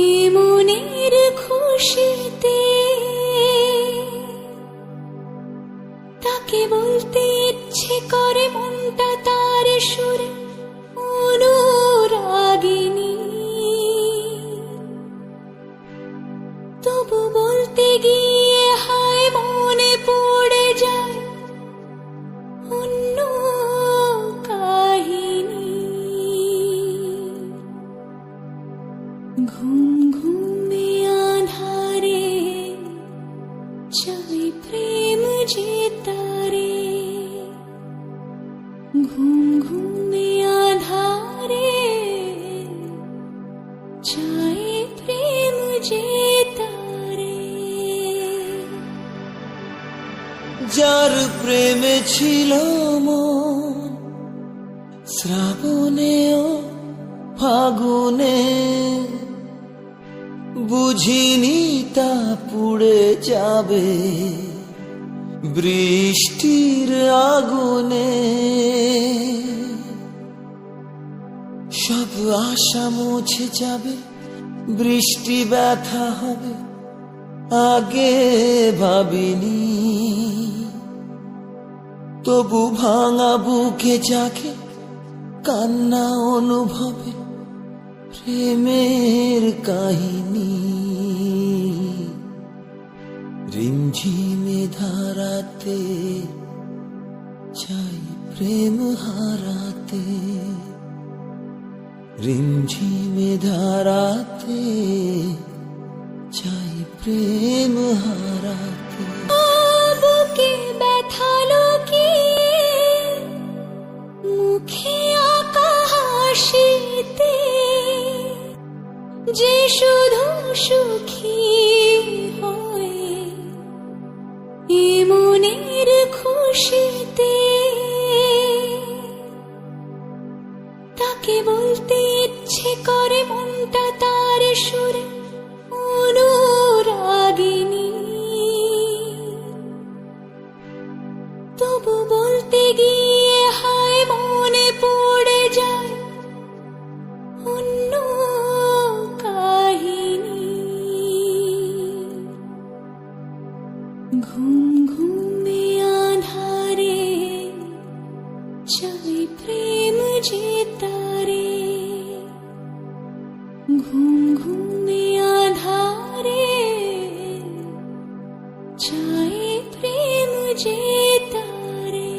এ মনের খুশিতে তাকে বলতে ইচ্ছে করে মনটা তার সুরে অনুরাগিনী, তবু বলতে গিয়ে হায় মনে পড়ে যায় অন্য কাহিনী। ঘুম ঘুমে আধারে চাই প্রেম যে তারে, ঘুম ঘুমে আধারে চাই প্রেম যে তারে। যার প্রেমে ছিল মন শ্রাবণে ও ফাগুনে, বুঝিনি তা পুড়ে যাবে বৃষ্টির আগুনে। সব আশা মুছে যাবে, বৃষ্টি ব্যথা হবে আগে ভাবিনি, তবু ভাঙা বুকে জাগে কান্না অনুভবে প্রেমের কাহিনী। রিমঝিমে ধারাতে চাই প্রেম হারাতে, রিমঝিমে ধারাতে চাই প্রেম হারাতে। বুকে ব্যথা লুকিয়ে মুখে আঁকা হাসিতে, যে শুধু সুখী হয় এ মনের খুশিতে, তাকে বলতে ইচ্ছে করে মনটা তার সুরে অনুরাগিনী, তবু বলতে গিয়ে হায় মনে পড়ে যায় অন্য কাহিনী। ঘুম ঘুমে আধারে চাই প্রেম যে তারে, ঘুম ঘুমে আধারে চাই প্রেম যে তারে।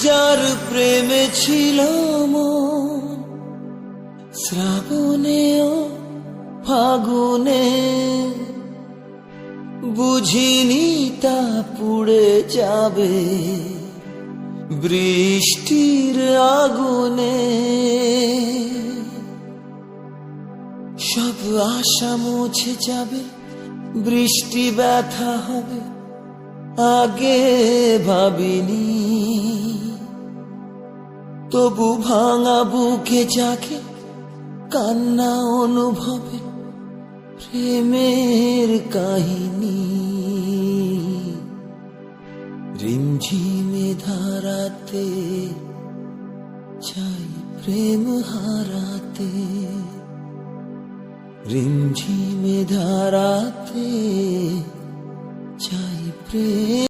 যার প্রেমে ছিল মন শ্রাবণে ও ফাগুনে, বুঝিনি তা পুড়ে যাবে বৃষ্টির আগুনে। সব আশা মুছে যাবে, বৃষ্টি ব্যথা হবে আগে ভাবিনি, তবু ভাঙা বুকে জাগে কান্না অনুভবে প্রেমের কাহিনী। রিমঝিমে ধারাতে চাই প্রেম হারাতে, রিমঝিমে ধারাতে চাই প্রেম